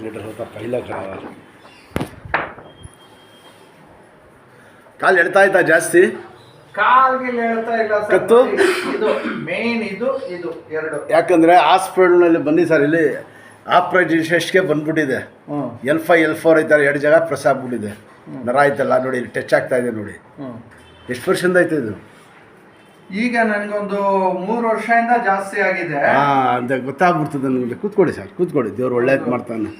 Litre होता पहिला खड़ा ಕಾಲು ಎಳ್ತಾ ಇತ್ತಾ ಜಾಸ್ತಿ ಕಾಲ್ಗೆ ಹೇಳ್ತಾ ಇಲ್ಲ ಸರ್. ಕತ್ತು? ಇದು ಮೇನ್ ಇದು ಎರಡು. ಯಾಕಂದರೆ ಹಾಸ್ಪಿಟಲ್ನಲ್ಲಿ ಬನ್ನಿ ಸರ್, ಇಲ್ಲಿ ಆಪ್ರೇಷನ್ಗೆ ಬಂದ್ಬಿಟ್ಟಿದೆ. L5 L4 ಐತಾರೆ, 2 ಜಾಗ ಪ್ರೆಸ್ ಆಗ್ಬಿಟ್ಟಿದೆ. ನರ ಆಯ್ತಲ್ಲ ನೋಡಿ, ಇಲ್ಲಿ ಟಚ್ ಆಗ್ತಾ ಇದೆ ನೋಡಿ. ಎಷ್ಟು ವರ್ಷದಿಂದ ಆಯ್ತು ಇದು? ಈಗ ನನಗೊಂದು 3 ವರ್ಷದಿಂದ ಜಾಸ್ತಿ ಆಗಿದೆ. ಅಂತ ಗೊತ್ತಾಗ್ಬಿಡ್ತದೆ ನನಗೆ. ಕೂತ್ಕೊಳ್ಳಿ ಸರ್, ಕೂತ್ಕೊಳ್ಳಿ, ದೇವ್ರು ಒಳ್ಳೇದು ಮಾಡ್ತಾನೆ.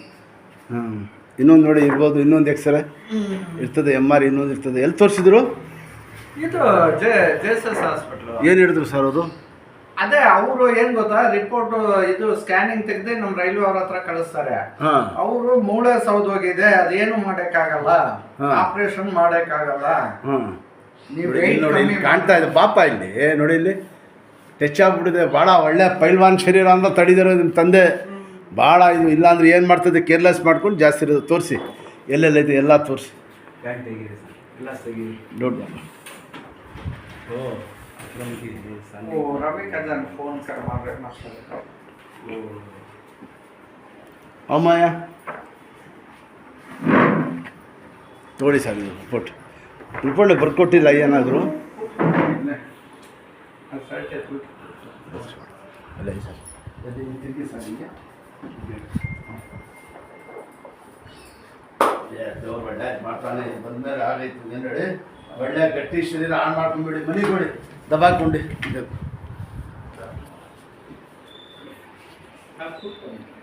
ಇನ್ನೊಂದು ನೋಡಿ ಇರ್ಬೋದು, ಇನ್ನೊಂದು ಎಕ್ಸ್ರೇ ಇರ್ತದೆ, MR ಇನ್ನೊಂದು ಇರ್ತದೆ. ಎಲ್ಲಿ ತೋರಿಸಿದ್ರು? ಇದು ಜೆಎಸ್ಎಸ್ ಹಾಸ್ಪಿಟ್ಲು. ಏನು ಹೇಳಿದ್ರು ಸರ್ ಅವರು? ಅದೇ ಅವರು ಏನ್ ಗೊತ್ತಾ, ರಿಪೋರ್ಟ್ ಇದು ಸ್ಕ್ಯಾನಿಂಗ್ ತೆಗೆದು ನಮ್ಮ ರೈಲ್ವೆ ಅವ್ರ ಹತ್ರ ಕಳಿಸ್ತಾರೆ. ಅವರು ಮೂಳೆ ಸೌದೋಗಿದೆ, ಅದೇನು ಮಾಡಕ್ಕಾಗಲ್ಲ, ಆಪರೇಷನ್ ಮಾಡಕ್ಕಾಗಲ್ಲ. ನೋಡಿ ಕಾಣ್ತಾ ಇದೆ ಪಾಪ, ಇಲ್ಲಿ ನೋಡಿ, ಇಲ್ಲಿ ಟಚ್ ಆಗ್ಬಿಟ್ಟಿದೆ. ಭಾಳ ಒಳ್ಳೆ ಪೈಲ್ವಾನ್ ಶರೀರ ಅಂತ ತಡಿದಿರೋ ನಿಮ್ಮ ತಂದೆ. ಭಾಳ ಇದು ಇಲ್ಲಾಂದ್ರೆ ಏನು ಮಾಡ್ತದೆ, ಕೇರ್ಲೆಸ್ ಮಾಡ್ಕೊಂಡು ಜಾಸ್ತಿ ಇರೋದು. ತೋರಿಸಿ, ಎಲ್ಲೆಲ್ಲೈತೆ ಎಲ್ಲ ತೋರಿಸಿ. ದೊಡ್ಡ ರವಿ ಕಜನ್ ಫೋನ್ ಕರ್ ಮಾಡ್ಬೇಕು. ಅಮ್ಮಯ್ಯ ನೋಡಿ ಸರ್, ಇದು ರಿಪೋರ್ಟ್ ಬರ್ಕೊಟ್ಟಿಲ್ಲ ಏನಾದರೂ? ಅಲ್ಲ ಸರ್, ತಿರುಗಿ ಸರ್ ಹಿಂಗೆ. ದೇವ್ರು ಒಳ್ಳೆ ಮಾಡ್ತಾನೆ. ಬಂದಮೇಲೆ ಆಗೈತೆ ನೋಡಿ, ಒಳ್ಳೆ ಗಟ್ಟಿ ಶರೀರ ಆನ್ ಮಾಡ್ಕೊಂಡ್ಬಿಡಿ, ಮನೆಗೆ ಕೊಡಿ, ದಬಾಕೊಂಡು.